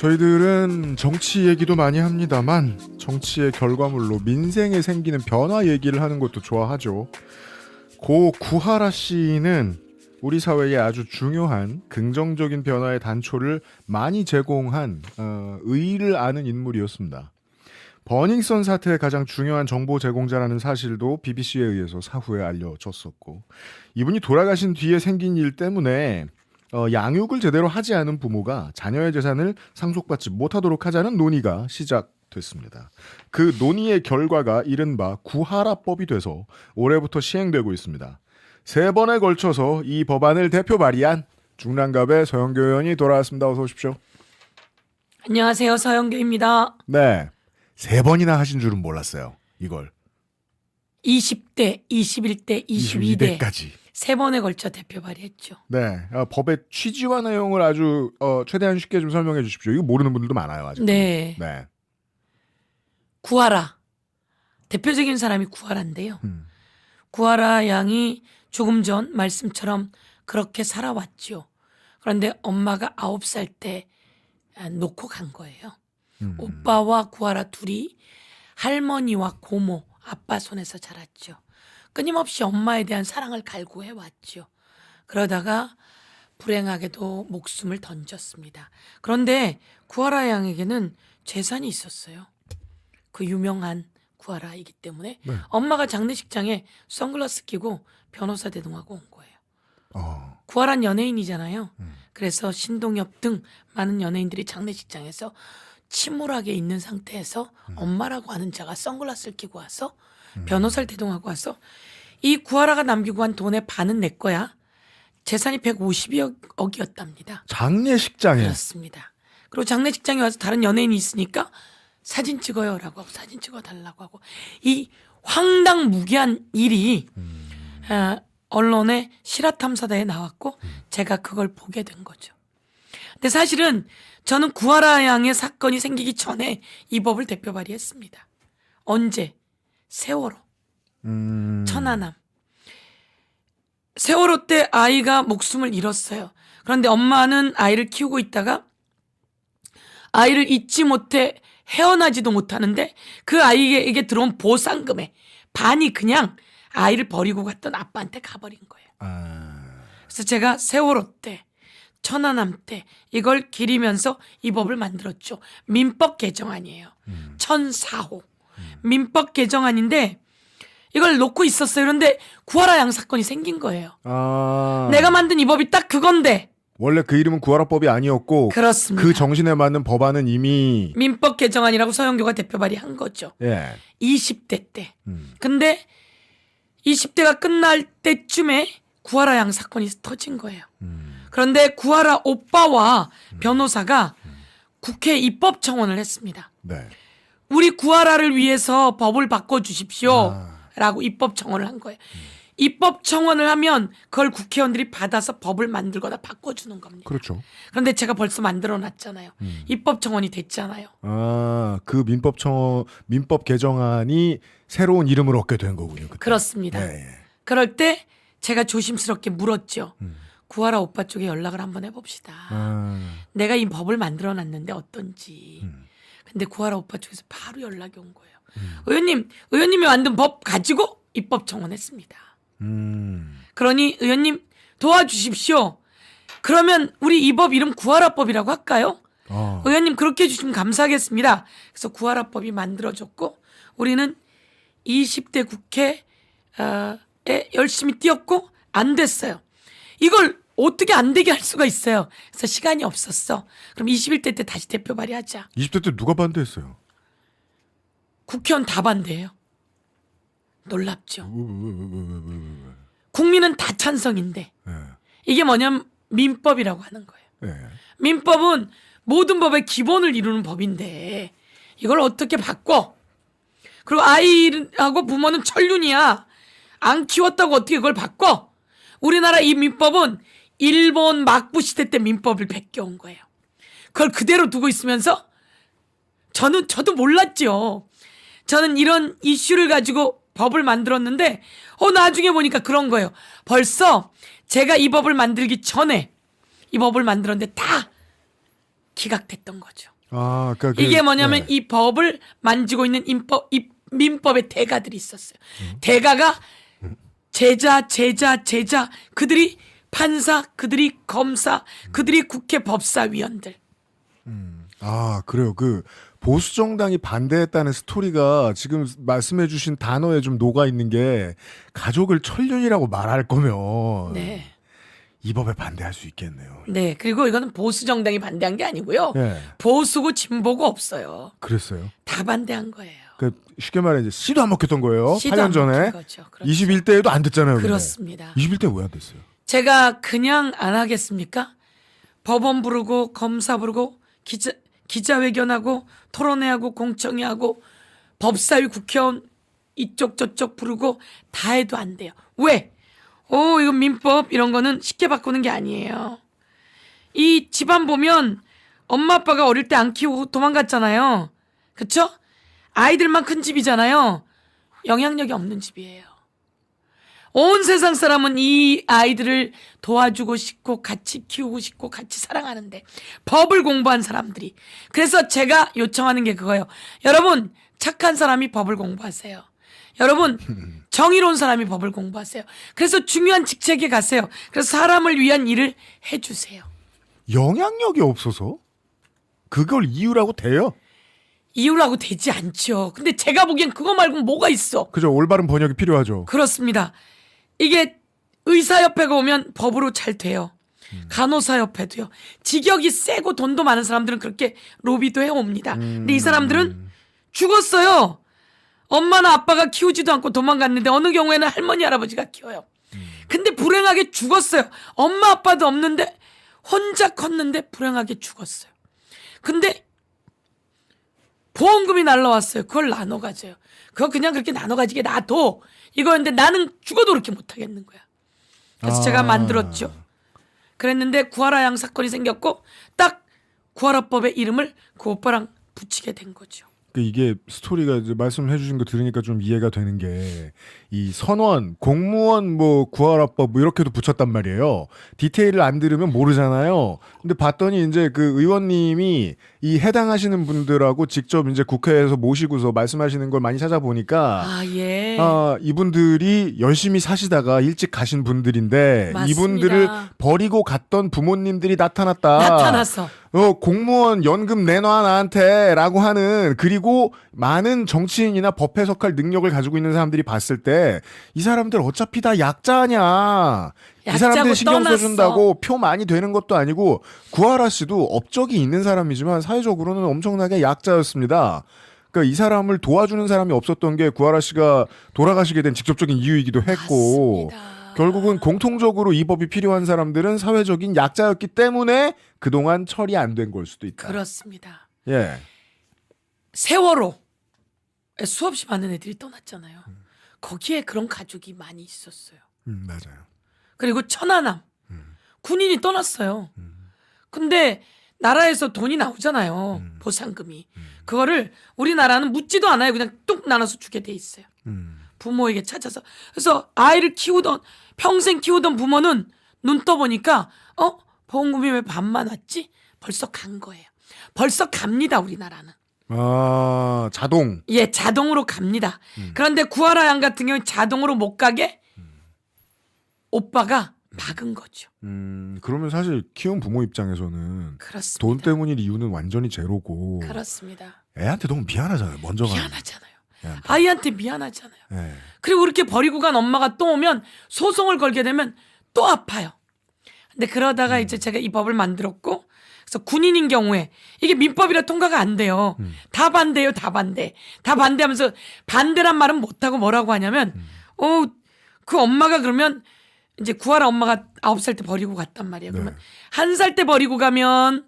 저희들은 정치 얘기도 많이 합니다만 정치의 결과물로 민생에 생기는 변화 얘기를 하는 것도 좋아하죠. 고 구하라 씨는 우리 사회에 아주 중요한 긍정적인 변화의 단초를 많이 제공한 의의를 아는 인물이었습니다. 버닝썬 사태의 가장 중요한 정보 제공자라는 사실도 BBC에 의해서 사후에 알려졌었고, 이분이 돌아가신 뒤에 생긴 일 때문에 양육을 제대로 하지 않은 부모가 자녀의 재산을 상속받지 못하도록 하자는 논의가 시작됐습니다. 그 논의의 결과가 이른바 구하라법이 돼서 올해부터 시행되고 있습니다. 3번에 걸쳐서 이 법안을 대표 발의한 중랑갑의 서영교 의원이 돌아왔습니다. 어서 오십시오. 안녕하세요. 서영교입니다. 네. 3번이나 하신 줄은 몰랐어요. 이걸. 20대, 21대, 22대 22대까지. 3번에 걸쳐 대표 발의했죠. 네. 법의 취지와 내용을 아주 최대한 쉽게 좀 설명해 주십시오. 이거 모르는 분들도 많아요. 아직. 네. 네. 구하라. 대표적인 사람이 구하라인데요. 구하라 양이 조금 전 말씀처럼 그렇게 살아왔죠. 그런데 엄마가 9살 때 놓고 간 거예요. 오빠와 구하라 둘이 할머니와 고모, 아빠 손에서 자랐죠. 끊임없이 엄마에 대한 사랑을 갈구해 왔죠. 그러다가 불행하게도 목숨을 던졌습니다. 그런데 구하라 양에게는 재산이 있었어요. 그 유명한 구하라이기 때문에 네. 엄마가 장례식장에 선글라스 끼고 변호사 대동하고 온 거예요. 어. 구하란 연예인이잖아요. 그래서 신동엽 등 많은 연예인들이 장례식장에서 침울하게 있는 상태에서 엄마라고 하는 자가 선글라스를 끼고 와서 변호사를 대동하고 와서 이 구하라가 남기고 간 돈의 반은 내 거야. 재산이 150억이었답니다. 장례식장에. 그렇습니다. 그리고 장례식장에 와서 다른 연예인이 있으니까 사진 찍어요라고 하고 사진 찍어달라고 하고 이 황당무계한 일이 언론의 실화탐사다에 나왔고 제가 그걸 보게 된 거죠. 근데 사실은 저는 구하라 양의 사건이 생기기 전에 이 법을 대표 발의했습니다. 언제? 세월호. 천안함. 세월호 때 아이가 목숨을 잃었어요. 그런데 엄마는 아이를 키우고 있다가 아이를 잊지 못해 헤어나지도 못하는데 그 아이에게 들어온 보상금의 반이 그냥 아이를 버리고 갔던 아빠한테 가버린 거예요. 그래서 제가 세월호 때 천안함 때 이걸 기리면서 이 법을 만들었죠. 민법 개정안이에요. 1004호. 민법 개정안인데 이걸 놓고 있었어요. 그런데 구하라 양 사건이 생긴 거예요. 내가 만든 이 법이 딱 그건데 원래 그 이름은 구하라법이 아니었고 그렇습니다. 그 정신에 맞는 법안은 이미 민법 개정안이라고 서영교가 대표 발의한 거죠. 예. 20대 때. 근데 20대가 끝날 때쯤에 구하라 양 사건이 터진 거예요. 그런데 구하라 오빠와 변호사가 국회 입법청원을 했습니다. 네. 우리 구하라를 위해서 법을 바꿔주십시오 라고 입법청원을 한 거예요. 입법청원을 하면 그걸 국회의원들이 받아서 법을 만들거나 바꿔주는 겁니다. 그렇죠. 그런데 제가 벌써 만들어놨잖아요. 입법청원이 됐잖아요. 그 민법 개정안이 새로운 이름을 얻게 된 거군요. 그때. 그렇습니다. 네. 그럴 때 제가 조심스럽게 물었죠. 구하라 오빠 쪽에 연락을 한번 해봅시다. 내가 이 법을 만들어놨는데 어떤지. 근데 구하라 오빠 쪽에서 바로 연락이 온 거예요. 의원님이 만든 법 가지고 입법청원했습니다. 그러니 의원님 도와주십시오. 그러면 우리 이 법 이름 구하라법이라고 할까요? 의원님 그렇게 해주시면 감사하겠습니다. 그래서 구하라법이 만들어졌고 우리는 20대 국회에 열심히 뛰었고 안 됐어요. 이걸 어떻게 안 되게 할 수가 있어요. 그래서 시간이 없었어. 그럼 21대 때 다시 대표 발의하자. 20대 때 누가 반대했어요? 국회의원 다 반대해요. 놀랍죠. 국민은 다 찬성인데 이게 뭐냐면 민법이라고 하는 거예요. 민법은 모든 법의 기본을 이루는 법인데 이걸 어떻게 바꿔? 그리고 아이하고 부모는 천륜이야. 안 키웠다고 어떻게 그걸 바꿔? 우리나라 이 민법은 일본 막부 시대 때 민법을 베껴온 거예요. 그걸 그대로 두고 있으면서 저도 몰랐죠. 저는 이런 이슈를 가지고 법을 만들었는데 나중에 보니까 그런 거예요. 벌써 제가 이 법을 만들기 전에 이 법을 만들었는데 다 기각됐던 거죠. 그러니까 이게 뭐냐면 네. 이 법을 만지고 있는 이 민법의 대가들이 있었어요. 대가가 제자, 그들이 판사, 그들이 검사, 그들이 국회 법사위원들. 그래요. 그 보수 정당이 반대했다는 스토리가 지금 말씀해주신 단어에 좀 녹아 있는 게 가족을 천륜이라고 말할 거면 네. 이 법에 반대할 수 있겠네요. 네. 그리고 이거는 보수 정당이 반대한 게 아니고요. 네. 보수고 진보고 없어요. 그랬어요. 다 반대한 거예요. 그 쉽게 말해 이제 씨도 안 먹혔던 거예요. 씨도 8년 안 전에. 먹힌 거죠. 그렇죠. 21대에도 안 됐잖아요. 근데. 그렇습니다. 21대 왜 안 됐어요? 제가 그냥 안 하겠습니까? 법원 부르고 검사 부르고 기자회견하고 토론회하고 공청회하고 법사위 국회의원 이쪽 저쪽 부르고 다 해도 안 돼요. 왜? 이거 민법 이런 거는 쉽게 바꾸는 게 아니에요. 이 집안 보면 엄마 아빠가 어릴 때 안 키우고 도망갔잖아요. 그쵸? 아이들만 큰 집이잖아요. 영향력이 없는 집이에요. 온 세상 사람은 이 아이들을 도와주고 싶고 같이 키우고 싶고 같이 사랑하는데 법을 공부한 사람들이. 그래서 제가 요청하는 게 그거예요. 여러분 착한 사람이 법을 공부하세요. 여러분 정의로운 사람이 법을 공부하세요. 그래서 중요한 직책에 가세요. 그래서 사람을 위한 일을 해주세요. 영향력이 없어서 그걸 이유라고 돼요? 이유라고 되지 않죠. 근데 제가 보기엔 그거 말고 뭐가 있어. 그죠. 올바른 번역이 필요하죠. 그렇습니다. 이게 의사협회가 오면 법으로 잘 돼요. 간호사협회도요. 직역이 세고 돈도 많은 사람들은 그렇게 로비도 해옵니다. 근데 이 사람들은 죽었어요. 엄마나 아빠가 키우지도 않고 도망갔는데 어느 경우에는 할머니 할아버지가 키워요. 근데 불행하게 죽었어요. 엄마 아빠도 없는데 혼자 컸는데 불행하게 죽었어요. 근데 보험금이 날라왔어요. 그걸 나눠 가져요. 그거 그냥 그렇게 나눠 가지게 놔둬. 이거였는데 나는 죽어도 그렇게 못하겠는 거야. 그래서 제가 만들었죠. 그랬는데 구하라 양 사건이 생겼고 딱 구하라법의 이름을 그 오빠랑 붙이게 된 거죠. 이게 스토리가 이제 말씀해 주신 거 들으니까 좀 이해가 되는 게 이 선원, 공무원 뭐 구하라법 뭐 이렇게도 붙였단 말이에요. 디테일을 안 들으면 모르잖아요. 근데 봤더니 이제 그 의원님이 이 해당하시는 분들하고 직접 이제 국회에서 모시고서 말씀하시는 걸 많이 찾아보니까 예. 이분들이 열심히 사시다가 일찍 가신 분들인데 맞습니다. 이분들을 버리고 갔던 부모님들이 나타났다. 나타났어. 공무원 연금 내놔 나한테 라고 하는, 그리고 많은 정치인이나 법 해석할 능력을 가지고 있는 사람들이 봤을 때 이 사람들 어차피 다 약자냐, 이 사람들 신경 떠났어. 써준다고 표 많이 되는 것도 아니고, 구하라 씨도 업적이 있는 사람이지만 사회적으로는 엄청나게 약자였습니다. 그러니까 이 사람을 도와주는 사람이 없었던 게 구하라 씨가 돌아가시게 된 직접적인 이유이기도 했고, 맞습니다. 결국은 공통적으로 이 법이 필요한 사람들은 사회적인 약자였기 때문에 그동안 처리 안 된 걸 수도 있다. 그렇습니다. 예. 세월호 수없이 많은 애들이 떠났잖아요. 거기에 그런 가족이 많이 있었어요. 맞아요. 그리고 천안함 군인이 떠났어요. 근데 나라에서 돈이 나오잖아요. 보상금이. 그거를 우리나라는 묻지도 않아요. 그냥 뚝 나눠서 주게 돼 있어요. 부모에게 찾아서. 그래서 아이를 키우던, 평생 키우던 부모는 눈 떠보니까 보험금이 왜 반만 왔지? 벌써 간 거예요. 벌써 갑니다, 우리나라는. 자동. 예, 자동으로 갑니다. 그런데 구하라 양 같은 경우는 자동으로 못 가게 오빠가 막은 거죠. 그러면 사실 키운 부모 입장에서는 그렇습니다. 돈 때문인 이유는 완전히 제로고, 그렇습니다. 애한테 너무 미안하잖아요. 먼저 가는. 미안하잖아요. 애한테. 아이한테 미안하잖아요. 예. 그리고 이렇게 버리고 간 엄마가 또 오면 소송을 걸게 되면 또 아파요. 근데 그러다가 이제 제가 이 법을 만들었고, 그래서 군인인 경우에 이게 민법이라 통과가 안 돼요. 다 반대요, 다 반대. 다 반대하면서 반대란 말은 못하고 뭐라고 하냐면, 그 엄마가 그러면 이제 구하라 엄마가 9살 때 버리고 갔단 말이에요. 그러면 1살 때 버리고 가면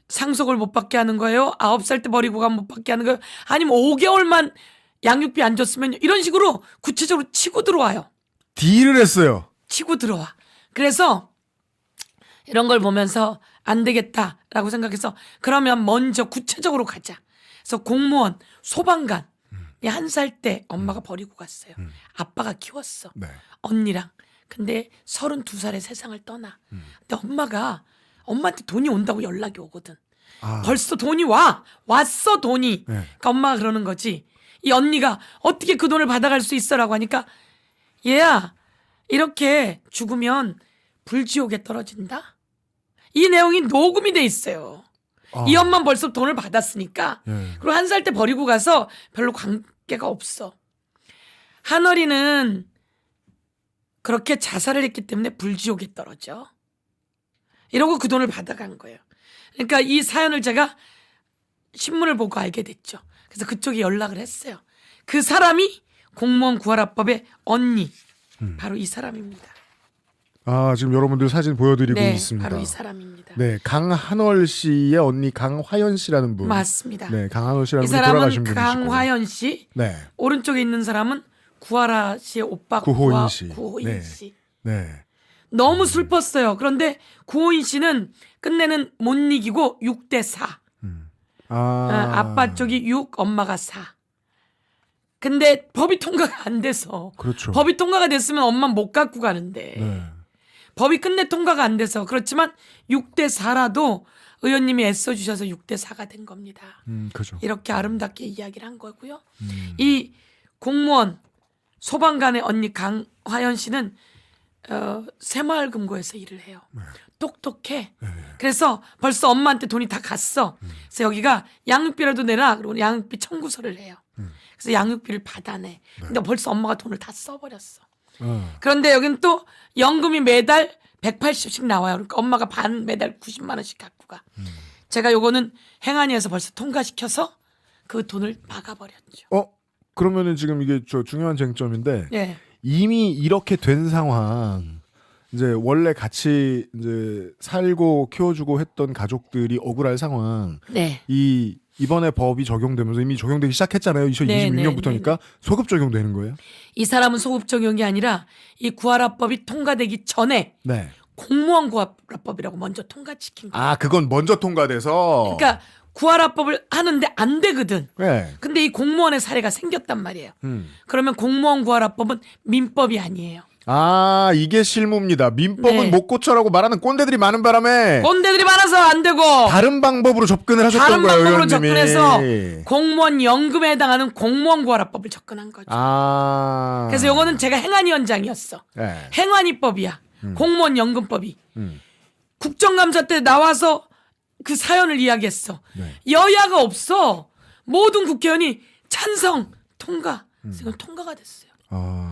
상속을 못 받게 하는 거예요. 9살 때 버리고 가면 못 받게 하는 거예요. 아니면 5개월만 양육비 안 줬으면, 이런 식으로 구체적으로 치고 들어와요. 딜을 했어요. 치고 들어와. 그래서 이런 걸 보면서 안 되겠다라고 생각해서 그러면 먼저 구체적으로 가자. 그래서 공무원, 소방관 1살 때 엄마가 버리고 갔어요. 아빠가 키웠어. 네. 언니랑. 근데 32살에 세상을 떠나. 근데 엄마한테 돈이 온다고 연락이 오거든. 벌써 돈이 왔어 돈이. 네. 그러니까 엄마가 그러는 거지. 이 언니가 어떻게 그 돈을 받아갈 수 있어라고 하니까 얘야 이렇게 죽으면 불지옥에 떨어진다. 이 내용이 녹음이 돼 있어요. 이 엄마는 벌써 돈을 받았으니까. 그리고 한 살 때 버리고 가서 별로 관계가 없어. 한월이는 그렇게 자살을 했기 때문에 불지옥에 떨어져. 이러고 그 돈을 받아간 거예요. 그러니까 이 사연을 제가 신문을 보고 알게 됐죠. 그래서 그쪽에 연락을 했어요. 그 사람이 공무원 구하라법의 언니. 바로 이 사람입니다. 지금 여러분들 사진 보여드리고 네, 있습니다. 바로 이 사람입니다. 네, 강한월 씨의 언니 강화연 씨라는 분. 맞습니다. 네, 강한월 씨라는 이 분이 돌아가신 사람은 분이시고. 강화연 씨. 네, 오른쪽에 있는 사람은 구하라 씨의 오빠 구호인 씨. 구호인 네. 씨. 네. 너무 슬펐어요. 그런데 구호인 씨는 끝내는 못 이기고 6대4. 아빠 쪽이 6, 엄마가 4. 근데 법이 통과가 안 돼서. 그렇죠. 법이 통과가 됐으면 엄마 못 갖고 가는데. 네. 법이 끝내 통과가 안 돼서. 그렇지만 6대4라도 의원님이 애써주셔서 6대4가 된 겁니다. 그죠. 이렇게 아름답게 이야기를 한 거고요. 이 공무원 소방관의 언니 강화연 씨는 새마을금고에서 일을 해요. 똑똑해. 그래서 벌써 엄마한테 돈이 다 갔어. 그래서 여기가 양육비라도 내라. 그리고 양육비 청구서를 해요. 그래서 양육비를 받아내. 근데 벌써 엄마가 돈을 다 써버렸어. 그런데 여기는 또 연금이 매달 180씩 나와요. 그러니까 엄마가 매달 90만 원씩 갖고 가. 제가 요거는 행안위에서 벌써 통과시켜서 그 돈을 막아버렸죠. 그러면은 지금 이게 중요한 쟁점인데 네. 이미 이렇게 된 상황, 이제 원래 같이 이제 살고 키워주고 했던 가족들이 억울할 상황. 네. 이번에 법이 적용되면서 이미 적용되기 시작했잖아요. 2026년부터니까 소급 적용되는 거예요. 이 사람은 소급 적용이 아니라 이 구하라법이 통과되기 전에 네. 공무원 구하라법이라고 먼저 통과시킨 거예요. 그건 먼저 통과돼서. 그러니까 구하라법을 하는데 안 되거든. 네. 근데 이 공무원의 사례가 생겼단 말이에요. 그러면 공무원 구하라법은 민법이 아니에요. 이게 실무입니다. 민법은 네. 못 고쳐라고 말하는 꼰대들이 많은 바람에 꼰대들이 많아서 안 되고 다른 방법으로 접근을 하셨던 다른 거예요. 방법으로 의원님이. 접근해서 공무원 연금에 해당하는 공무원 구하라법을 접근한 거죠. 그래서 요거는 제가 행안위원장이었어. 네. 행안위법이야. 공무원 연금법이. 국정감사 때 나와서 그 사연을 이야기했어. 네. 여야가 없어. 모든 국회의원이 찬성 통과. 그래서 이건 통과가 됐어요.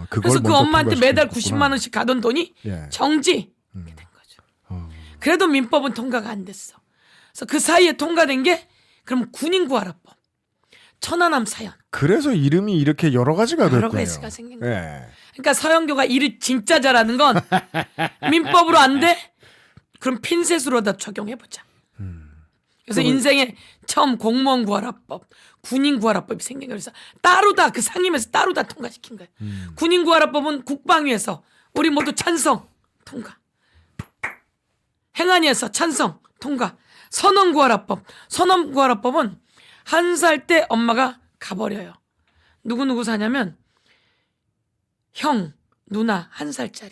그걸 그래서 그 먼저 엄마한테 매달 통과시켰구나. 90만 원씩 가던 돈이 예. 정지. 이렇게 된 거죠. 그래도 민법은 통과가 안 됐어. 그래서 그 사이에 통과된 게 그럼 군인구하라법, 천안함 사연. 그래서 이름이 이렇게 여러 가지가 됐고요. 여러 가지가 생긴 거예요. 예. 그러니까 서영교가 일을 진짜 잘하는 건 민법으로 안 돼? 그럼 핀셋으로다 적용해보자. 그래서 인생에 처음 공무원 구하라법, 군인 구하라법이 생긴 거예요. 그래서 따로 다 그 상임에서 따로 다 통과시킨 거예요. 군인 구하라법은 국방위에서 우리 모두 찬성 통과. 행안위에서 찬성 통과. 선언 구하라법은 한 살 때 엄마가 가버려요. 누구 사냐면 형, 누나 1살짜리.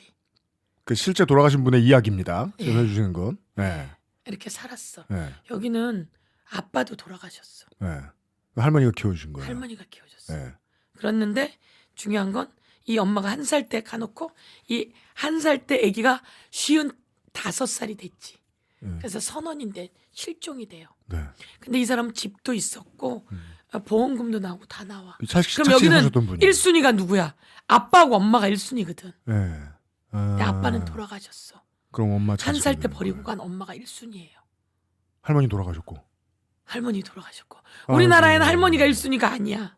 그 실제 돌아가신 분의 이야기입니다. 예. 지금 해주시는 건. 네. 이렇게 살았어. 네. 여기는 아빠도 돌아가셨어. 네. 할머니가 키워주신 거예요. 할머니가 키워줬어. 네. 그랬는데 중요한 건 이 엄마가 1살 때 가놓고 이 1살 때 아기가 55살이 됐지. 그래서 선원인데 실종이 돼요. 네. 근데 이 사람은 집도 있었고 보험금도 나오고 다 나와. 착시 그럼 여기는 하셨던 분이. 1순위가 누구야? 아빠하고 엄마가 1순위거든. 네. 근데 아빠는 돌아가셨어. 그럼 엄마 1살 때 거예요. 버리고 간 엄마가 1순위예요. 할머니 돌아가셨고. 할머니 돌아가셨고. 우리나라에는 할머니가 1순위가 아니야.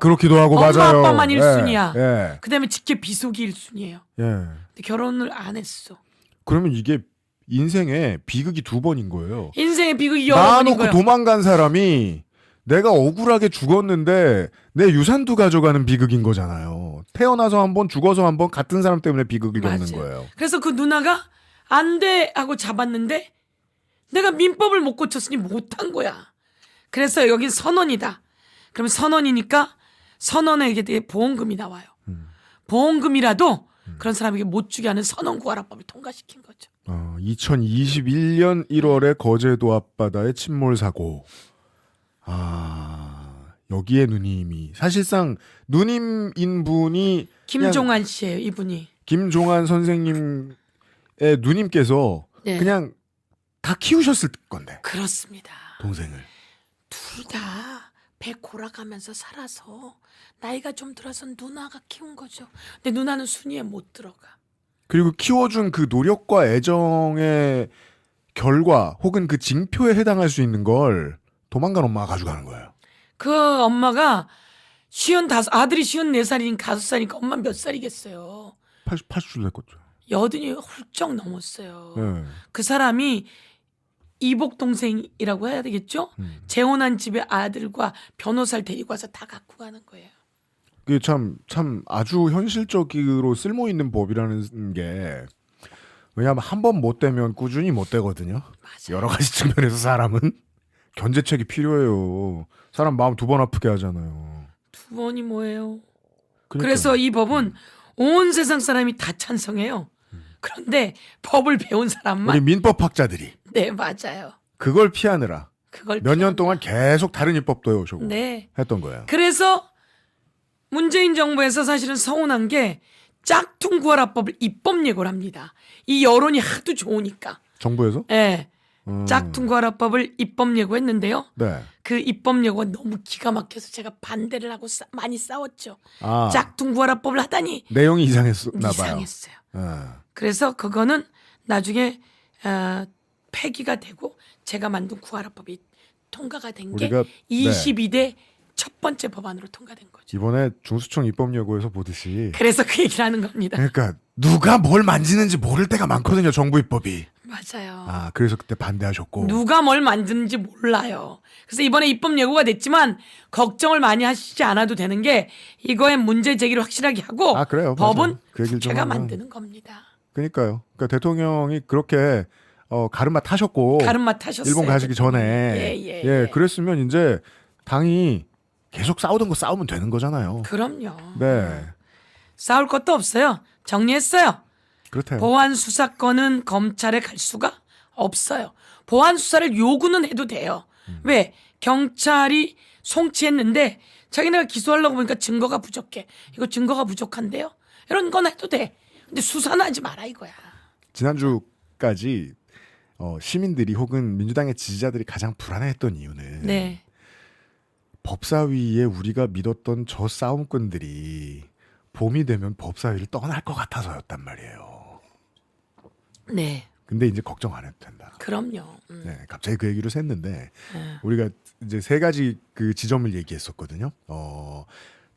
그렇기도 하고 엄마 맞아요. 아빠만 1순위야. 예. 그다음에 직계 비속이 1순위예요. 예. 근데 결혼을 안 했어. 그러면 이게 인생에 비극이 2번인 거예요. 인생의 비극이 여러 번인 낳아놓고 거예요. 도망간 사람이 내가 억울하게 죽었는데 내 유산도 가져가는 비극인 거잖아요. 태어나서 한 번, 죽어서 한 번 같은 사람 때문에 비극을 겪는 맞아요. 거예요. 그래서 그 누나가 안 돼 하고 잡았는데 내가 민법을 못 고쳤으니 못한 거야. 그래서 여긴 선언이다. 그러면 선언이니까 선언에게 대해 보험금이 나와요. 보험금이라도 그런 사람에게 못 주게 하는 선언구하라법을 통과시킨 거죠. 2021년 1월에 거제도 앞바다의 침몰 사고. 여기에 누님이 사실상 누님인 분이 김종환 씨예요, 이분이. 김종환 선생님의 누님께서 네. 그냥 다 키우셨을 건데. 그렇습니다. 동생을. 둘 다 배 골아가면서 살아서 나이가 좀 들어서 누나가 키운 거죠. 근데 누나는 순위에 못 들어가. 그리고 키워준 그 노력과 애정의 결과 혹은 그 징표에 해당할 수 있는 걸 도망간 엄마가 가져가는 거예요. 그 엄마가 55, 아들이 54살이니까 5살이니까 엄마 몇 살이겠어요. 80줄 됐겠죠. 여든이 훌쩍 넘었어요. 네. 그 사람이 이복 동생이라고 해야 되겠죠? 재혼한 집에 아들과 변호사를 데리고 와서 다 갖고 가는 거예요. 그게 참 아주 현실적으로 쓸모 있는 법이라는 게 왜냐하면 한 번 못 되면 꾸준히 못 되거든요. 맞아요. 여러 가지 측면에서 사람은 견제책이 필요해요. 사람 마음 두 번 아프게 하잖아요. 두 번이 뭐예요? 그러니까요. 그래서 이 법은 온 세상 사람이 다 찬성해요. 그런데 법을 배운 우리 사람만 민법학자들이 네 맞아요. 그걸 피하느라 그걸 몇 년 피하는 동안 계속 다른 입법도 해오시고 네. 했던 거예요. 그래서 문재인 정부에서 사실은 서운한 게 짝퉁 구하라법을 입법 예고를 합니다. 이 여론이 하도 좋으니까. 정부에서? 예. 짝퉁 구하라법을 입법 예고했는데요. 네. 그 입법 예고가 너무 기가 막혀서 제가 반대를 하고 많이 싸웠죠. 아, 짝퉁 구하라법을 하다니 내용이 이상했나 봐요. 이상했어요. 아, 그래서 그거는 나중에 폐기가 되고 제가 만든 구하라법이 통과가 된 게 우리가 22대 첫 번째 법안으로 통과된 거죠. 이번에 중수청 입법예고에서 보듯이 그래서 그 얘기를 하는 겁니다. 그러니까 누가 뭘 만지는지 모를 때가 많거든요. 정부 입법이. 맞아요. 아, 그래서 그때 반대하셨고. 누가 뭘 만드는지 몰라요. 그래서 이번에 입법 예고가 됐지만 걱정을 많이 하시지 않아도 되는 게 이거의 문제 제기를 확실하게 하고 아, 그래요. 법은 맞아요. 그 얘기를 좀 제가 하면. 만드는 겁니다. 그러니까요. 그러니까 대통령이 그렇게 가르마 타셨고 가름맛 타셨어요. 일본 가시기 전에 예. 그랬으면 이제 당이 계속 싸우던 거 싸우면 되는 거잖아요. 그럼요. 네. 싸울 것도 없어요. 정리했어요. 그렇대요. 보안 수사권은 검찰에 갈 수가 없어요. 보안 수사를 요구는 해도 돼요. 왜? 경찰이 송치했는데 자기네가 기소하려고 보니까 증거가 부족해. 이거 증거가 부족한데요. 이런 건 해도 돼. 근데 수사는 하지 마라 이거야. 지난주까지 시민들이 혹은 민주당의 지지자들이 가장 불안해했던 이유는 네. 법사위에 우리가 믿었던 저 싸움꾼들이 봄이 되면 법사위를 떠날 것 같아서였단 말이에요. 네. 근데 이제 걱정 안 해도 된다. 그럼요. 네, 갑자기 그 얘기를 했는데 우리가 이제 세 가지 그 지점을 얘기했었거든요.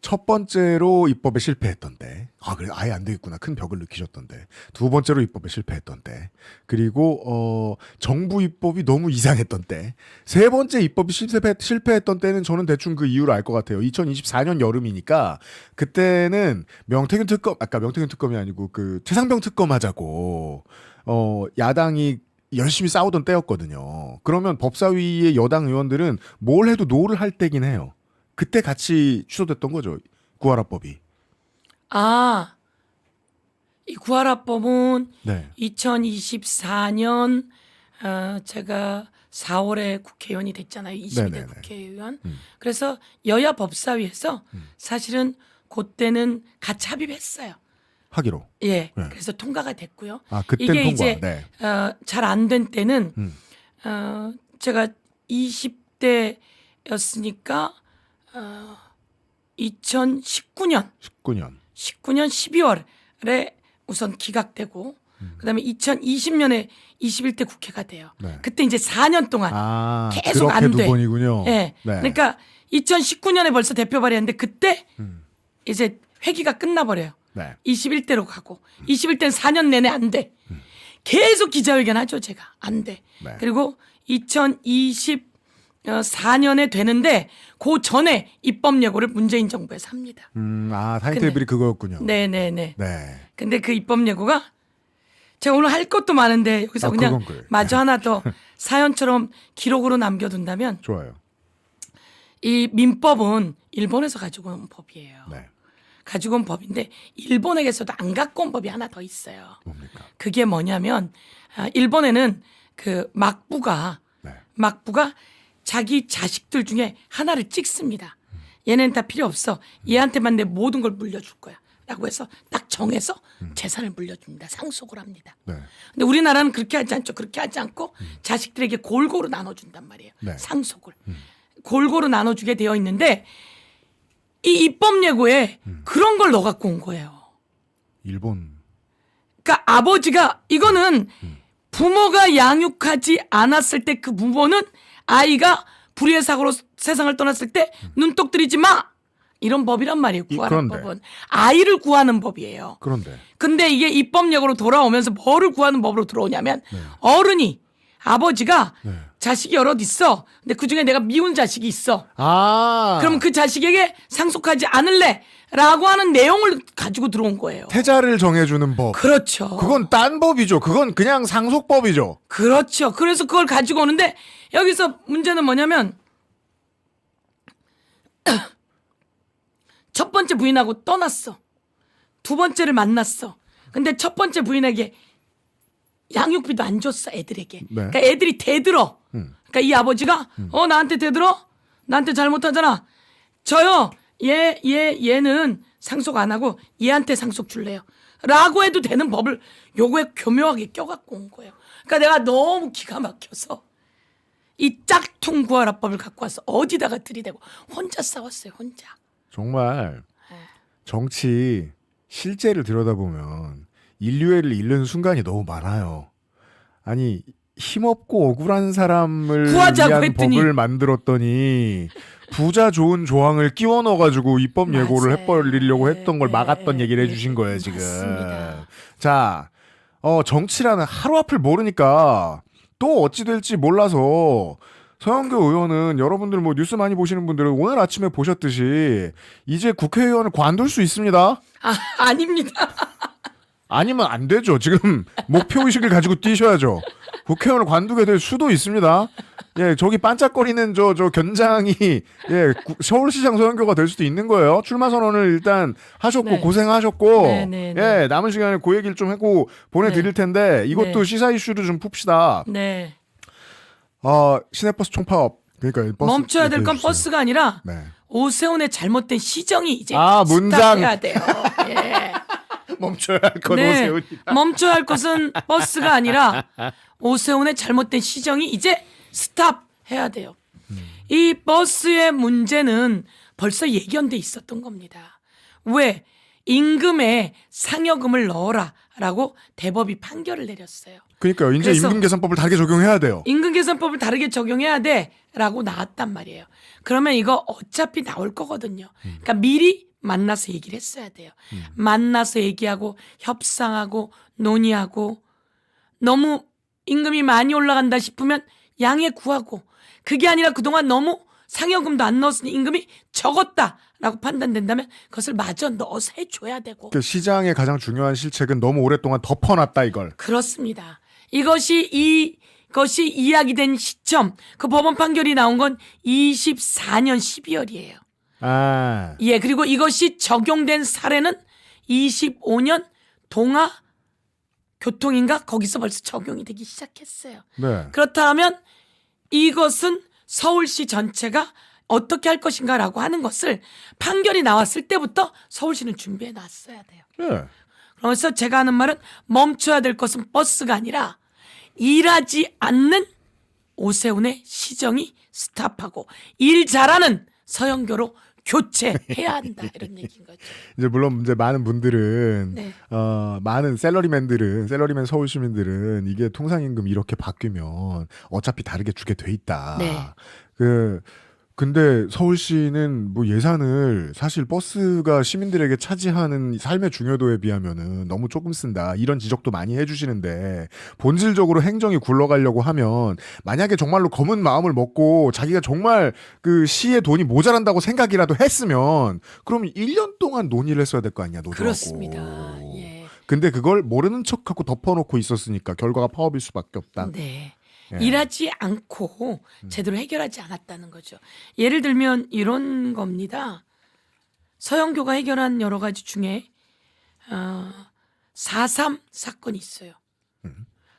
첫 번째로 입법에 실패했던 때, 그래 아예 안 되겠구나 큰 벽을 느끼셨던 때. 두 번째로 입법에 실패했던 때, 그리고 정부 입법이 너무 이상했던 때. 세 번째 입법이 실패했던 때는 저는 대충 그 이유를 알 것 같아요. 2024년 여름이니까 그때는 명태균 특검이 아니고 그 최상병 특검 하자고 야당이 열심히 싸우던 때였거든요. 그러면 법사위의 여당 의원들은 뭘 해도 노를 할 때긴 해요. 그때 같이 취소됐던 거죠. 구하라법이. 이 구하라법은 네. 2024년 제가 4월에 국회의원이 됐잖아요. 22대 네네네. 국회의원. 그래서 여야 법사위에서 사실은 그때는 같이 합의했어요. 하기로. 예. 네. 그래서 통과가 됐고요. 그땐 이게 통과. 이제 네. 잘 안 된 때는 제가 20대였으니까 2019년 19년. 12월에 우선 기각되고 그다음에 2020년에 21대 국회가 돼요. 네. 그때 이제 4년 동안 계속 그렇게 안 두 돼. 번이군요. 예. 네. 그러니까 2019년에 벌써 대표 발의했는데 그때 이제 회기가 끝나버려요. 네. 21대로 가고 21대는 4년 내내 안 돼. 계속 기자회견 하죠 제가. 안 돼. 네. 그리고 2024년에 되는데 그 전에 입법 예고를 문재인 정부에서 합니다. 타임테이블이 그거였군요. 네네네. 네. 근데 그 입법 예고가 제가 오늘 할 것도 많은데 여기서 그냥 그건 그래. 마저 하나 더 사연처럼 기록으로 남겨둔다면 좋아요. 이 민법은 일본에서 가지고 온 법이에요. 네. 가지고 온 법인데 일본에게서도 안 갖고 온 법이 하나 더 있어요. 뭡니까? 그게 뭐냐면 일본에는 그 막부가 네. 자기 자식들 중에 하나를 찍습니다. 얘네는 다 필요 없어. 얘한테만 내 모든 걸 물려줄 거야. 라고 해서 딱 정해서 재산을 물려줍니다. 상속을 합니다. 네. 근데 우리나라는 그렇게 하지 않죠. 그렇게 하지 않고 자식들에게 골고루 나눠준단 말이에요. 네. 상속을. 골고루 나눠주게 되어 있는데 이 입법 예고에 그런 걸 넣어갖고 온 거예요. 일본. 그러니까 아버지가 이거는 부모가 양육하지 않았을 때 그 부모는 아이가 불의의 사고로 세상을 떠났을 때 눈독 들이지 마 이런 법이란 말이에요. 구하는 그런데. 법은 아이를 구하는 법이에요. 그런데 근데 이게 입법력으로 돌아오면서 뭐를 구하는 법으로 들어오냐면 네. 어른이 아버지가 네. 자식이 여럿 있어. 근데 그중에 내가 미운 자식이 있어. 아 그럼 그 자식에게 상속하지 않을래? 라고 하는 내용을 가지고 들어온 거예요. 태자를 정해주는 법. 그렇죠. 그건 딴 법이죠. 그건 그냥 상속법이죠. 그렇죠. 그래서 그걸 가지고 오는데 여기서 문제는 뭐냐면 첫 번째 부인하고 떠났어. 두 번째를 만났어. 근데 첫 번째 부인에게 양육비도 안 줬어, 애들에게. 네. 그러니까 애들이 대들어. 그러니까 이 아버지가 나한테 대들어? 나한테 잘못하잖아. 저요. 얘는 상속 안 하고 얘한테 상속 줄래요. 라고 해도 되는 법을 요거에 교묘하게 껴갖고 온 거예요. 그러니까 내가 너무 기가 막혀서 이 짝퉁 구하라법을 갖고 와서 어디다가 들이대고 혼자 싸웠어요. 혼자. 정말 정치 실제를 들여다보면 인류애를 잃는 순간이 너무 많아요. 아니 힘없고 억울한 사람을 구하자고 위한 했더니. 법을 만들었더니 부자 좋은 조항을 끼워 넣어가지고 입법 예고를 맞아요. 해버리려고 했던 걸 네, 막았던 얘기를 네, 해주신 거예요 지금. 맞습니다. 자, 정치라는 하루 앞을 모르니까 또 어찌 될지 몰라서 서영교 의원은 여러분들 뭐 뉴스 많이 보시는 분들은 오늘 아침에 보셨듯이 이제 국회의원을 관둘 수 있습니다. 아닙니다. 아니면 안 되죠. 지금 목표의식을 가지고 뛰셔야죠. 국회의원을 관두게 될 수도 있습니다. 예, 저기 반짝거리는 저 견장이 예, 서울시장 서영교가 될 수도 있는 거예요. 출마 선언을 일단 하셨고 네. 고생하셨고 네, 네, 네. 예, 남은 시간에 그 얘기를 좀 하고 보내드릴 텐데 이것도 네. 시사 이슈도 좀 풉시다. 네. 시내버스 총파업 그러니까 버스 멈춰야 될 건 얘기해 주세요. 버스가 아니라 네. 오세훈의 잘못된 시정이 이제 문장. 스탑해야 돼요. 예. 멈춰야 할 건 네. 오세훈이. 멈춰야 할 것은 버스가 아니라 오세훈의 잘못된 시정이 이제 스탑해야 돼요. 이 버스의 문제는 벌써 예견돼 있었던 겁니다. 왜? 임금에 상여금을 넣어라라고 대법이 판결을 내렸어요. 그러니까요. 이제 그래서 임금계산법을 다르게 적용해야 돼요. 임금계산법을 다르게 적용해야 돼라고 나왔단 말이에요. 그러면 이거 어차피 나올 거거든요. 그러니까 미리 만나서 얘기를 했어야 돼요. 만나서 얘기하고 협상하고 논의하고 너무 임금이 많이 올라간다 싶으면 양해 구하고 그게 아니라 그동안 너무 상여금도 안 넣었으니 임금이 적었다라고 판단된다면 그것을 마저 넣어서 해줘야 되고 그 시장의 가장 중요한 실책은 너무 오랫동안 덮어놨다 이걸. 그렇습니다. 이것이 이야기된 시점 그 법원 판결이 나온 건 24년 12월이에요. 아, 예, 그리고 이것이 적용된 사례는 25년 동아 교통인가 거기서 벌써 적용이 되기 시작했어요. 네. 그렇다면 이것은 서울시 전체가 어떻게 할 것인가라고 하는 것을 판결이 나왔을 때부터 서울시는 준비해 놨어야 돼요. 네. 그러면서 제가 하는 말은 멈춰야 될 것은 버스가 아니라 일하지 않는 오세훈의 시정이 스탑하고 일 잘하는 서영교로 교체해야 한다 이런 얘기인 거죠. 이제 물론 이제 많은 분들은 네. 많은 셀러리맨 서울 시민들은 이게 통상임금 이렇게 바뀌면 어차피 다르게 주게 돼 있다. 네. 근데 서울시는 뭐 예산을 사실 버스가 시민들에게 차지하는 삶의 중요도에 비하면은 너무 조금 쓴다. 이런 지적도 많이 해주시는데 본질적으로 행정이 굴러가려고 하면 만약에 정말로 검은 마음을 먹고 자기가 정말 그 시의 돈이 모자란다고 생각이라도 했으면 그럼 1년 동안 논의를 했어야 될 거 아니야, 노조하고. 그렇습니다. 예. 근데 그걸 모르는 척하고 덮어놓고 있었으니까 결과가 파업일 수밖에 없다. 네. 예. 일하지 않고 제대로 해결하지 않았다는 거죠. 예를 들면 이런 겁니다. 서영교가 해결한 여러 가지 중에 4.3 사건이 있어요.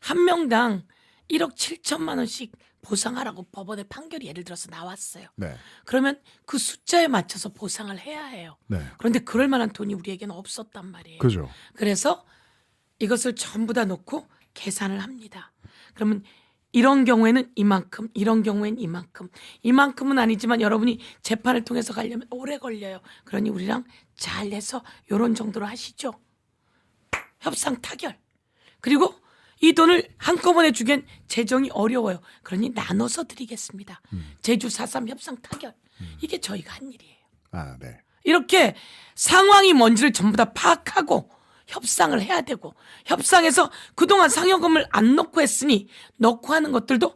한 명당 1억 7천만 원씩 보상하라고 법원의 판결이 예를 들어서 나왔어요. 네. 그러면 그 숫자에 맞춰서 보상을 해야 해요. 네. 그런데 그럴 만한 돈이 우리에게는 없었단 말이에요. 그죠. 그래서 이것을 전부 다 놓고 계산을 합니다. 그러면 이런 경우에는 이만큼, 이런 경우에는 이만큼. 이만큼은 아니지만 여러분이 재판을 통해서 가려면 오래 걸려요. 그러니 우리랑 잘 해서 이런 정도로 하시죠. 협상 타결. 그리고 이 돈을 한꺼번에 주기엔 재정이 어려워요. 그러니 나눠서 드리겠습니다. 제주 4.3 협상 타결. 이게 저희가 한 일이에요. 아, 네. 이렇게 상황이 뭔지를 전부 다 파악하고 협상을 해야 되고, 협상에서 그동안 상여금을 안 넣고 했으니 넣고 하는 것들도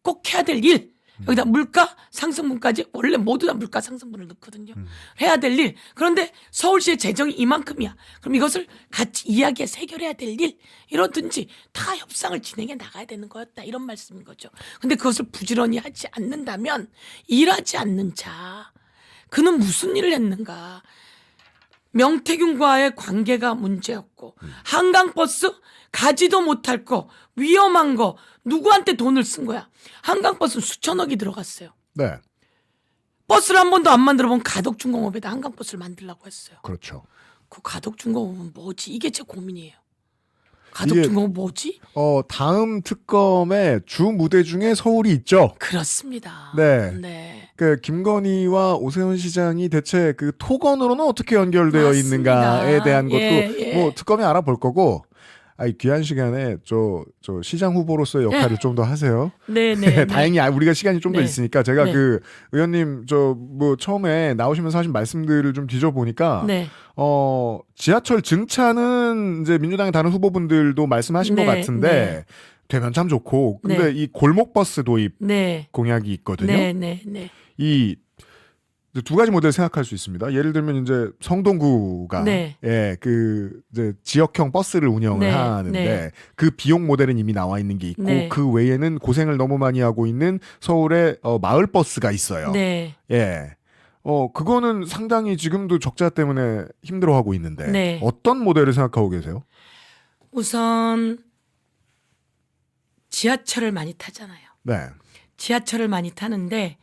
꼭 해야 될 일. 여기다 물가 상승분까지 원래 모두 다 물가 상승분을 넣거든요. 해야 될 일. 그런데 서울시의 재정이 이만큼이야. 그럼 이것을 같이 이야기해서 해결해야 될 일. 이러든지 다 협상을 진행해 나가야 되는 거였다. 이런 말씀인 거죠. 근데 그것을 부지런히 하지 않는다면 일하지 않는 자. 그는 무슨 일을 했는가. 명태균과의 관계가 문제였고 한강버스 가지도 못할 거 위험한 거 누구한테 돈을 쓴 거야. 한강버스는 수천억이 들어갔어요. 네. 버스를 한 번도 안 만들어 본 가덕중공업에다 한강버스를 만들려고 했어요. 그렇죠. 그 가덕중공업은 뭐지? 이게 제 고민이에요. 가덕중공업 뭐지? 다음 특검의 주 무대 중에 서울이 있죠. 그렇습니다. 네. 네. 그 김건희와 오세훈 시장이 대체 그 토건으로는 어떻게 연결되어 맞습니다. 있는가에 대한 것도 예. 뭐 특검이 알아볼 거고. 귀한 시간에 저 시장 후보로서의 역할을 좀 더 하세요. 네네. 다행히 우리가 시간이 좀 더 네. 있으니까 제가 네. 그 의원님 처음에 나오시면서 하신 말씀들을 좀 뒤져보니까 네. 지하철 증차는 이제 민주당의 다른 후보분들도 말씀하신 네. 것 같은데 네. 되면 참 좋고 근데 네. 이 골목버스 도입 네. 공약이 있거든요. 네. 이 두 가지 모델 생각할 수 있습니다. 예를 들면 이제 성동구가 네. 이제 지역형 버스를 운영을 네. 하는데 네. 그 비용 모델은 이미 나와 있는 게 있고 네. 그 외에는 고생을 너무 많이 하고 있는 서울의 마을 버스가 있어요. 네. 예. 그거는 상당히 지금도 적자 때문에 힘들어하고 있는데 네. 어떤 모델을 생각하고 계세요? 우선 지하철을 많이 타잖아요. 네. 지하철을 많이 타는데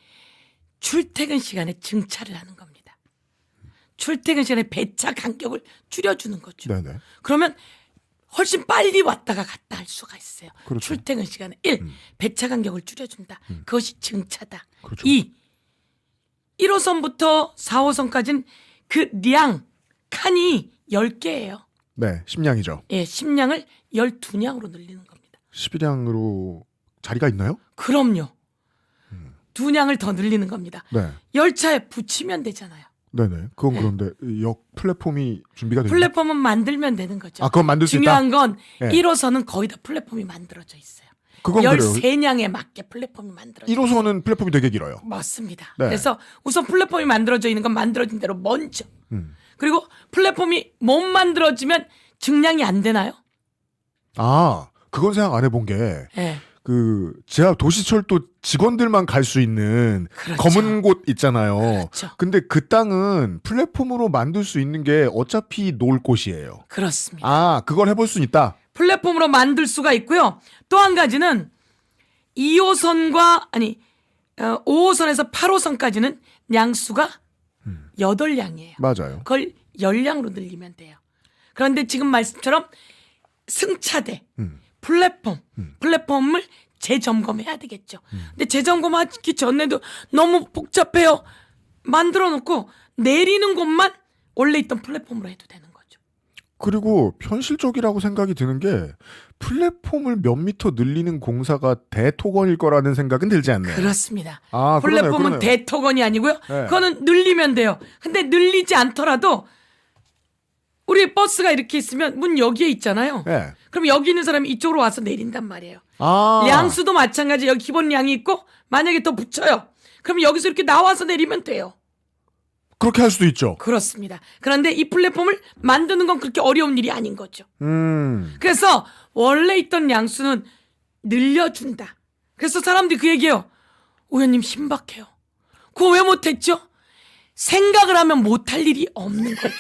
출퇴근 시간에 증차를 하는 겁니다. 출퇴근 시간에 배차 간격을 줄여주는 거죠. 네네. 그러면 훨씬 빨리 왔다가 갔다 할 수가 있어요. 그렇죠. 출퇴근 시간에 1. 배차 간격을 줄여준다. 그것이 증차다. 그렇죠. 2. 1호선부터 4호선까지는 그 칸이 10개예요. 네. 10량이죠. 예, 10량을 12량으로 늘리는 겁니다. 11량으로 자리가 있나요? 그럼요. 2량을 더 늘리는 겁니다. 네. 열차에 붙이면 되잖아요. 네네. 그건 네. 그런데 역 플랫폼이 준비가 되나요? 플랫폼은 만들면 되는 거죠. 그건 만들 수 있다? 중요한 건 네. 1호선은 거의 다 플랫폼이 만들어져 있어요. 그건 그래요. 13량에 맞게 플랫폼이 만들어져 있어요. 1호선은 플랫폼이 되게 길어요. 맞습니다. 네. 그래서 우선 플랫폼이 만들어져 있는 건 만들어진 대로 먼저. 그리고 플랫폼이 못 만들어지면 증량이 안 되나요? 그건 생각 안 해본 게, 네. 도시철도 직원들만 갈 수 있는 그렇죠. 검은 곳 있잖아요. 그렇죠. 근데 그 땅은 플랫폼으로 만들 수 있는 게 어차피 놀 곳이에요. 그렇습니다. 그걸 해볼 수 있다? 플랫폼으로 만들 수가 있고요. 또 한 가지는 2호선과 5호선에서 8호선까지는 량수가 8량이에요. 맞아요. 그걸 10량으로 늘리면 돼요. 그런데 지금 말씀처럼 승차대, 플랫폼을 재점검해야 되겠죠. 근데 재점검하기 전에도 너무 복잡해요. 만들어 놓고 내리는 곳만 원래 있던 플랫폼으로 해도 되는 거죠. 그리고 현실적이라고 생각이 드는 게 플랫폼을 몇 미터 늘리는 공사가 대토건일 거라는 생각은 들지 않네요. 그렇습니다. 그러네요. 플랫폼은 대토건이 아니고요. 네. 그거는 늘리면 돼요. 근데 늘리지 않더라도 우리 버스가 이렇게 있으면 문 여기에 있잖아요. 네. 그럼 여기 있는 사람이 이쪽으로 와서 내린단 말이에요. 아. 량수도 마찬가지. 여기 기본 량이 있고 만약에 더 붙여요. 그럼 여기서 이렇게 나와서 내리면 돼요. 그렇게 할 수도 있죠. 그렇습니다. 그런데 이 플랫폼을 만드는 건 그렇게 어려운 일이 아닌 거죠. 그래서 원래 있던 량수는 늘려준다. 그래서 사람들이 그 얘기해요. 의원님 신박해요. 그거 왜 못했죠? 생각을 하면 못할 일이 없는 거죠.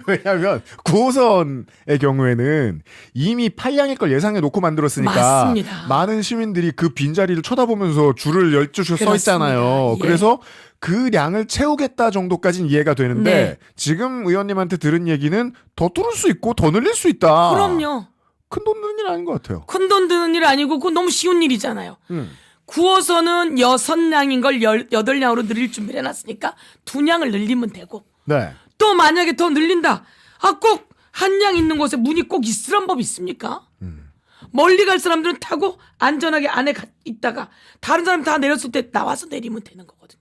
왜냐하면 9호선의 경우에는 이미 팔량일 걸 예상해 놓고 만들었으니까 맞습니다. 많은 시민들이 그 빈자리를 쳐다보면서 줄을 12줄 서 그렇습니다. 있잖아요. 예. 그래서 그 량을 채우겠다 정도까지는 이해가 되는데 네. 지금 의원님한테 들은 얘기는 더 뚫을 수 있고 더 늘릴 수 있다. 그럼요. 큰 돈 드는 일 아닌 것 같아요. 큰 돈 드는 일 아니고 그건 너무 쉬운 일이잖아요. 9호선은 6량인 걸 8량으로 늘릴 준비를 해놨으니까 2량을 늘리면 되고 네. 또 만약에 더 늘린다. 꼭 한 량 있는 곳에 문이 꼭 있으란 법 있습니까? 멀리 갈 사람들은 타고 안전하게 안에 있다가 다른 사람 다 내렸을 때 나와서 내리면 되는 거거든요.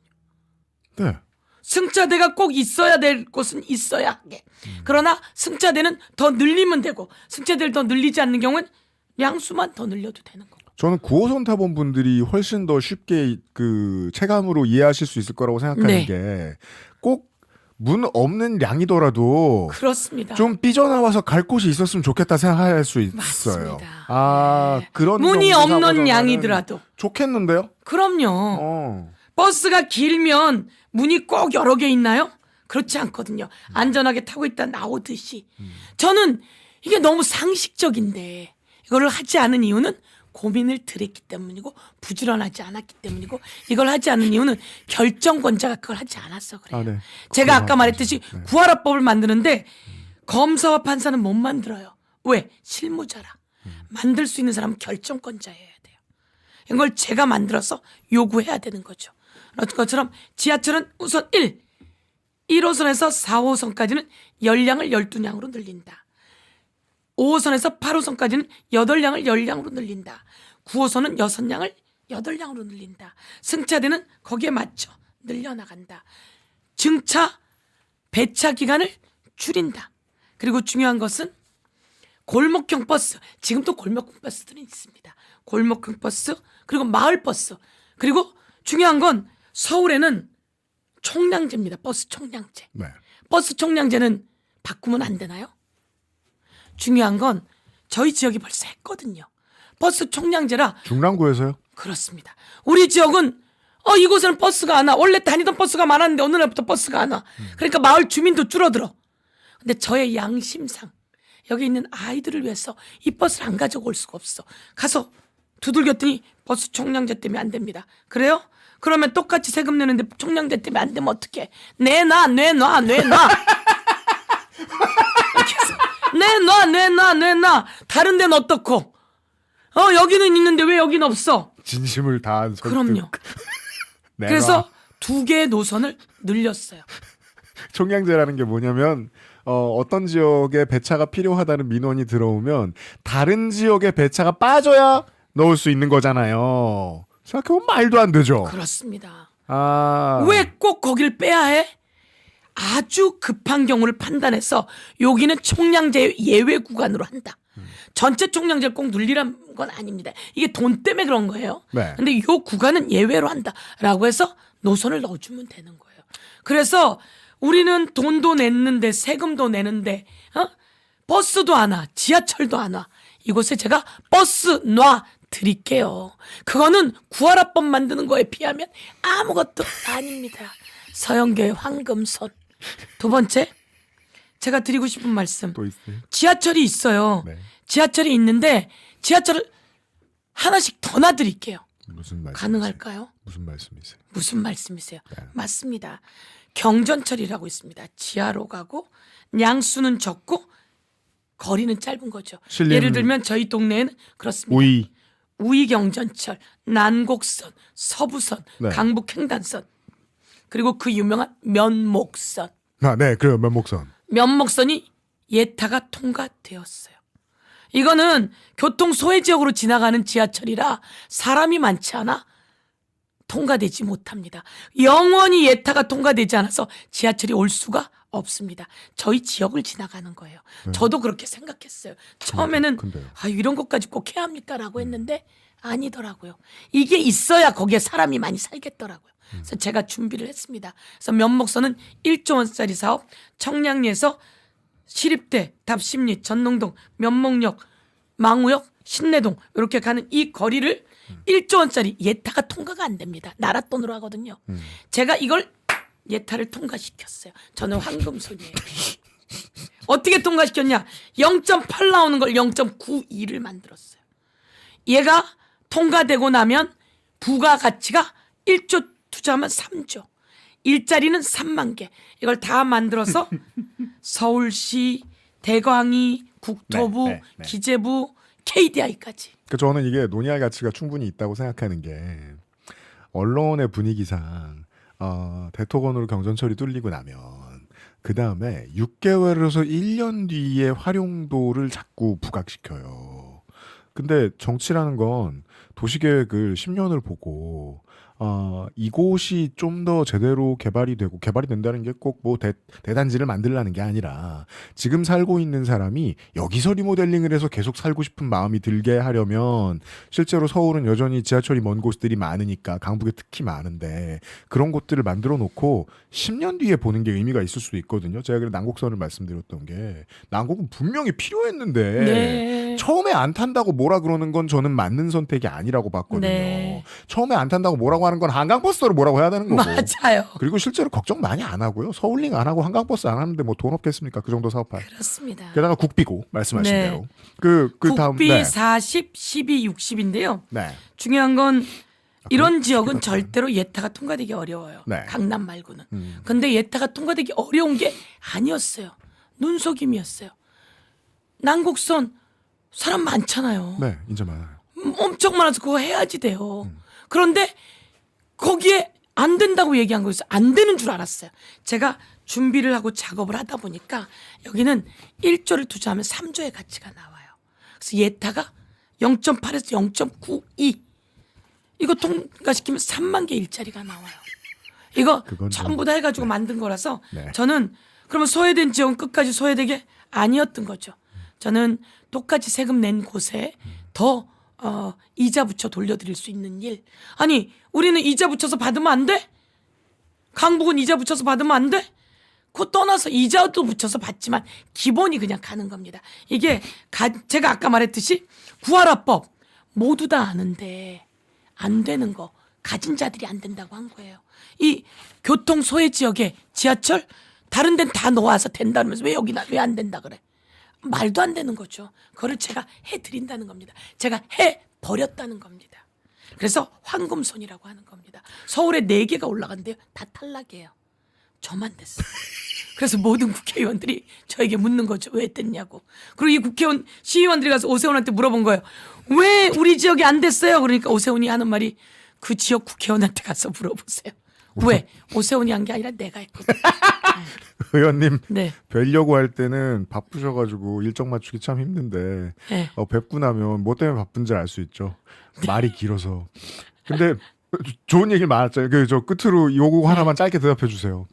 네. 승차대가 꼭 있어야 될 곳은 있어야 하게. 그러나 승차대는 더 늘리면 되고 승차대를 더 늘리지 않는 경우는 양수만 더 늘려도 되는 거고. 저는 9호선 타본 분들이 훨씬 더 쉽게 그 체감으로 이해하실 수 있을 거라고 생각하는 네. 게 꼭 문 없는 량이더라도 그렇습니다. 좀 삐져나와서 갈 곳이 있었으면 좋겠다 생각할 수 있어요. 맞습니다. 그런 문이 정도 없는 사고잖아요. 양이더라도. 좋겠는데요? 그럼요. 버스가 길면 문이 꼭 여러 개 있나요? 그렇지 않거든요. 안전하게 타고 있다 나오듯이. 저는 이게 너무 상식적인데 이거를 하지 않은 이유는 고민을 들였기 때문이고 부지런하지 않았기 때문이고 이걸 하지 않은 이유는 결정권자가 그걸 하지 않아서 그래요. 네. 제가 아까 말했듯이 구하라법을 만드는데 검사와 판사는 못 만들어요. 왜? 실무자라. 만들 수 있는 사람은 결정권자여야 돼요. 이걸 제가 만들어서 요구해야 되는 거죠. 그런 것처럼 지하철은 우선 1호선에서 4호선까지는 10량을 12량으로 늘린다. 5호선에서 8호선까지는 8량을 10량으로 늘린다. 9호선은 6량을 8량으로 늘린다. 승차대는 거기에 맞춰 늘려나간다. 증차, 배차 기간을 줄인다. 그리고 중요한 것은 골목형 버스, 지금 또 골목형 버스들은 있습니다. 골목형 버스, 그리고 마을 버스, 그리고 중요한 건 서울에는 총량제입니다. 버스 총량제. 네. 버스 총량제는 바꾸면 안 되나요? 중요한 건 저희 지역이 벌써 했거든요. 버스 총량제라. 중랑구에서요? 그렇습니다. 우리 지역은 이곳에는 버스가 안 와. 원래 다니던 버스가 많았는데 어느 날부터 버스가 안 와. 그러니까 마을 주민도 줄어들어. 근데 저의 양심상 여기 있는 아이들을 위해서 이 버스를 안 가져올 수가 없어. 가서 두들겼더니 버스 총량제 때문에 안 됩니다. 그래요? 그러면 똑같이 세금 내는데 총량제 때문에 안 되면 어떡해? 내놔. 내놔. 다른 데는 어떻고? 여기는 있는데 왜 여기는 없어? 진심을 다한 설득. 그럼요. 내놔. 그래서 2개의 노선을 늘렸어요. 총량제라는 게 뭐냐면 어떤 지역에 배차가 필요하다는 민원이 들어오면 다른 지역에 배차가 빠져야 넣을 수 있는 거잖아요. 생각해보면 말도 안 되죠. 그렇습니다. 아. 왜 꼭 거길 빼야 해? 아주 급한 경우를 판단해서 여기는 총량제 예외 구간으로 한다. 전체 총량제를 꼭 늘리란 건 아닙니다. 이게 돈 때문에 그런 거예요. 네. 근데 이 구간은 예외로 한다라고 해서 노선을 넣어주면 되는 거예요. 그래서 우리는 돈도 냈는데 세금도 내는데 버스도 안 와, 지하철도 안 와. 이곳에 제가 버스 놔 드릴게요. 그거는 구하라법 만드는 거에 비하면 아무것도 아닙니다. 서영교의 황금손. 두 번째, 제가 드리고 싶은 말씀. 또 있어요? 지하철이 있어요. 네. 지하철이 있는데 지하철을 하나씩 더 놔드릴게요. 무슨 말씀? 가능할까요? 무슨 말씀이세요? 무슨 말씀이세요? 네. 맞습니다. 경전철이라고 있습니다. 지하로 가고 양수는 적고 거리는 짧은 거죠. 신림- 예를 들면 저희 동네에는 그렇습니다. 우이경전철, 난곡선, 서부선, 네. 강북횡단선, 그리고 그 유명한 면목선. 네, 그래요. 면목선. 면목선이 예타가 통과되었어요. 이거는 교통 소외 지역으로 지나가는 지하철이라 사람이 많지 않아 통과되지 못합니다. 영원히 예타가 통과되지 않아서 지하철이 올 수가 없습니다. 저희 지역을 지나가는 거예요. 저도 그렇게 생각했어요. 처음에는 근데요. 이런 것까지 꼭 해야 합니까? 라고 했는데 아니더라고요. 이게 있어야 거기에 사람이 많이 살겠더라고요. 그래서 제가 준비를 했습니다. 그래서 면목선은 1조 원짜리 사업, 청량리에서 시립대, 답심리, 전농동, 면목역, 망우역, 신내동 이렇게 가는 이 거리를 1조 원짜리 예타가 통과가 안 됩니다. 나라 돈으로 하거든요. 제가 이걸 예타를 통과시켰어요. 저는 황금손이에요. 어떻게 통과시켰냐? 0.8 나오는 걸 0.92를 만들었어요. 얘가 통과되고 나면 부가가치가 1조 투자하면 3조. 일자리는 3만 개. 이걸 다 만들어서 서울시, 대광이, 국토부, 네. 기재부, KDI까지. 저는 이게 논의할 가치가 충분히 있다고 생각하는 게 언론의 분위기상 대토건으로 경선처리 뚫리고 나면 그 다음에 6개월에서 1년 뒤에 활용도를 자꾸 부각시켜요. 근데 정치라는 건 도시계획을 10년을 보고 이곳이 좀 더 제대로 개발이 되고 개발이 된다는 게 꼭 뭐 대단지를 만들라는 게 아니라 지금 살고 있는 사람이 여기서 리모델링을 해서 계속 살고 싶은 마음이 들게 하려면 실제로 서울은 여전히 지하철이 먼 곳들이 많으니까 강북에 특히 많은데 그런 곳들을 만들어 놓고 10년 뒤에 보는 게 의미가 있을 수도 있거든요. 제가 그래서 난곡선을 말씀드렸던 게 난곡은 분명히 필요했는데 네. 처음에 안 탄다고 뭐라 그러는 건 저는 맞는 선택이 아니라고 봤거든요. 네. 처음에 안 탄다고 뭐라고 하는 건 한강버스로 뭐라고 해야 되는 거고. 맞아요. 그리고 실제로 걱정 많이 안 하고요. 서울링 안 하고 한강버스 안 하는데 뭐 돈 없겠습니까? 그 정도 사업할. 그렇습니다. 게다가 국비고 말씀하신 네. 대로. 그 다음 국비 40, 12, 60인데요. 네. 중요한 건 이런 그래? 지역은 시기가 절대로 예타가 통과되기 어려워요. 네. 강남 말고는. 근데 예타가 통과되기 어려운 게 아니었어요. 눈속임이었어요. 난곡선 사람 많잖아요. 네, 이제 많아요. 엄청 많아서 그거 해야지 돼요. 그런데 거기에 안 된다고 얘기한 거였어요. 안 되는 줄 알았어요. 제가 준비를 하고 작업을 하다 보니까 여기는 1조를 투자하면 3조의 가치가 나와요. 그래서 예타가 0.8에서 0.92 이거 통과시키면 3만 개 일자리가 나와요. 이거 그건 좀- 전부 다 해가지고 만든 거라서 네. 저는 그러면 소외된 지역은 끝까지 소외되게 아니었던 거죠. 저는 똑같이 세금 낸 곳에 더 이자 붙여 돌려드릴 수 있는 일. 아니 우리는 이자 붙여서 받으면 안 돼? 강북은 이자 붙여서 받으면 안 돼? 그거 떠나서 이자도 붙여서 받지만 기본이 그냥 가는 겁니다. 이게 제가 아까 말했듯이 구하라법 모두 다 아는데 안 되는 거 가진 자들이 안 된다고 한 거예요. 이 교통 소외 지역에 지하철 다른 데는 다 놓아서 된다면서 왜 여기는 왜 안 된다 그래? 말도 안 되는 거죠. 그거를 제가 해드린다는 겁니다. 제가 해버렸다는 겁니다. 그래서 황금손이라고 하는 겁니다. 서울에 4개가 올라간대요. 다 탈락이에요. 저만 됐어요. 그래서 모든 국회의원들이 저에게 묻는 거죠. 왜 됐냐고. 그리고 이 국회의원 시의원들이 가서 오세훈한테 물어본 거예요. 왜 우리 지역이 안 됐어요? 그러니까 오세훈이 하는 말이 그 지역 국회의원한테 가서 물어보세요. 왜? 오세훈이 한 게 아니라 내가 했거든. 의원님 네. 뵈려고 할 때는 바쁘셔가지고 일정 맞추기 참 힘든데 네. 뵙고 나면 뭐 때문에 바쁜지 알 수 있죠. 말이 길어서. 근데 좋은 얘기 많았잖아요. 저 끝으로 요거 하나만 짧게 대답해 주세요.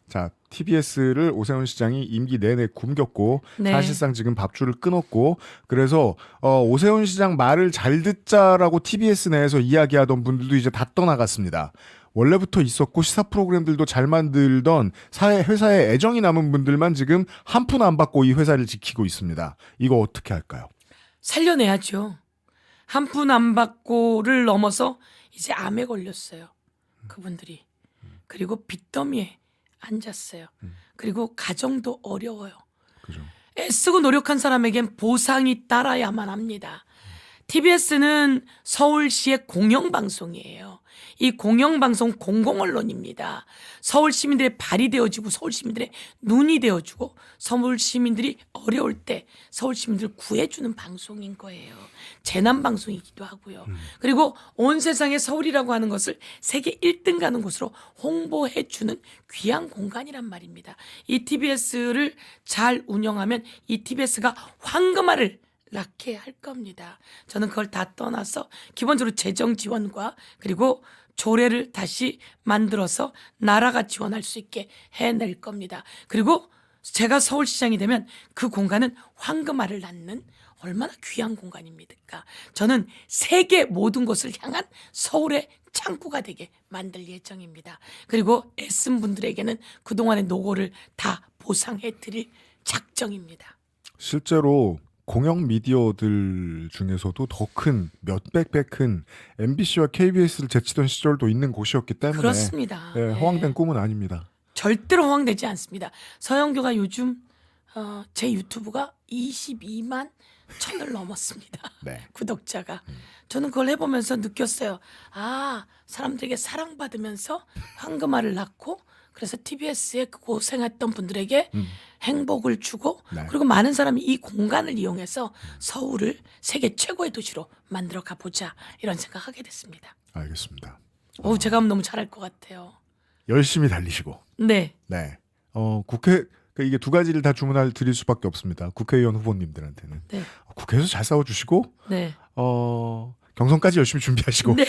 자, TBS를 오세훈 시장이 임기 내내 굶겼고 네. 사실상 지금 밥줄을 끊었고 그래서 오세훈 시장 말을 잘 듣자라고 TBS 내에서 이야기하던 분들도 이제 다 떠나갔습니다. 원래부터 있었고 시사 프로그램들도 잘 만들던 회사에 애정이 남은 분들만 지금 한 푼 안 받고 이 회사를 지키고 있습니다. 이거 어떻게 할까요? 살려내야죠. 한 푼 안 받고를 넘어서 이제 암에 걸렸어요. 그분들이. 그리고 빚더미에 앉았어요. 그리고 가정도 어려워요. 그죠. 애쓰고 노력한 사람에겐 보상이 따라야만 합니다. TBS는 서울시의 공영방송이에요. 이 공영방송 공공언론입니다. 서울 시민들의 발이 되어주고 서울 시민들의 눈이 되어주고 서울 시민들이 어려울 때 서울 시민들을 구해주는 방송인 거예요. 재난방송이기도 하고요. 그리고 온 세상에 서울이라고 하는 것을 세계 1등 가는 곳으로 홍보해주는 귀한 공간이란 말입니다. 이 TBS를 잘 운영하면 이 TBS가 황금알을 낳게 할 겁니다. 저는 그걸 다 떠나서 기본적으로 재정 지원과 그리고 조례를 다시 만들어서 나라가 지원할 수 있게 해낼 겁니다. 그리고 제가 서울시장이 되면 그 공간은 황금알을 낳는 얼마나 귀한 공간입니까? 저는 세계 모든 곳을 향한 서울의 창구가 되게 만들 예정입니다. 그리고 애쓴 분들에게는 그동안의 노고를 다 보상해 드릴 작정입니다. 실제로 공영 미디어들 중에서도 더 큰 몇백 배 큰 MBC와 KBS를 제치던 시절도 있는 곳이었기 때문에 그렇습니다. 예, 허황된 꿈은 아닙니다. 절대로 허황되지 않습니다. 서영교가 요즘 제 유튜브가 22만 1,000을 넘었습니다. 네. 구독자가. 저는 그걸 해보면서 느꼈어요. 아, 사람들에게 사랑받으면서 황금알을 낳고 그래서 TBS에 고생했던 분들에게 행복을 주고 네. 그리고 많은 사람이 이 공간을 이용해서 서울을 세계 최고의 도시로 만들어 가보자 이런 생각하게 됐습니다. 알겠습니다. 제가 하면 너무 잘할 것 같아요. 열심히 달리시고. 네. 네. 국회 그러니까 이게 두 가지를 다 주문할 드릴 수밖에 없습니다. 국회의원 후보님들한테는. 네. 국회에서 잘 싸워주시고 네. 경선까지 열심히 준비하시고 네.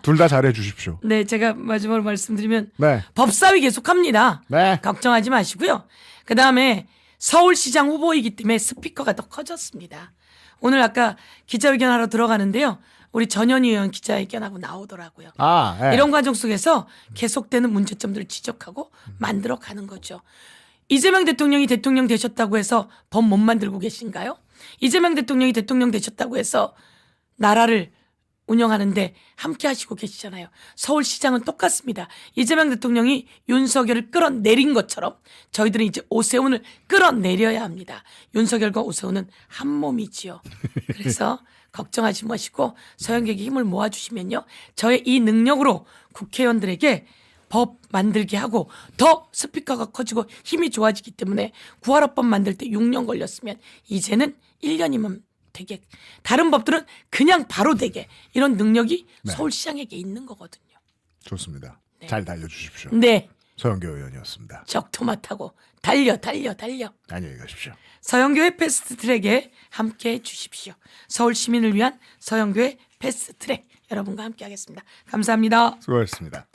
둘 다 잘해 주십시오. 네, 제가 마지막으로 말씀드리면 네. 법사위 계속합니다. 네. 걱정하지 마시고요. 그 다음에 서울시장 후보이기 때문에 스피커가 더 커졌습니다. 오늘 아까 기자회견 하러 들어가는데요. 우리 전현희 의원 기자회견하고 나오더라고요. 네. 이런 과정 속에서 계속되는 문제점들을 지적하고 만들어가는 거죠. 이재명 대통령이 대통령 되셨다고 해서 법 못 만들고 계신가요? 이재명 대통령이 대통령 되셨다고 해서 나라를 운영하는데 함께 하시고 계시잖아요. 서울시장은 똑같습니다. 이재명 대통령이 윤석열을 끌어내린 것처럼 저희들은 이제 오세훈을 끌어내려야 합니다. 윤석열과 오세훈은 한 몸이지요. 그래서 걱정하지 마시고 서영객이 힘을 모아주시면요. 저의 이 능력으로 국회의원들에게 법 만들게 하고 더 스피커가 커지고 힘이 좋아지기 때문에 구하라법 만들 때 6년 걸렸으면 이제는 1년이면 되게 다른 법들은 그냥 바로 되게 이런 능력이 네. 서울시장에게 있는 거거든요. 좋습니다. 네. 잘 달려주십시오. 네. 서영교 의원이었습니다. 적토마타고 달려. 안녕히 가십시오. 서영교의 패스트트랙에 함께해 주십시오. 서울 시민을 위한 서영교의 패스트트랙 여러분과 함께하겠습니다. 감사합니다. 수고하셨습니다.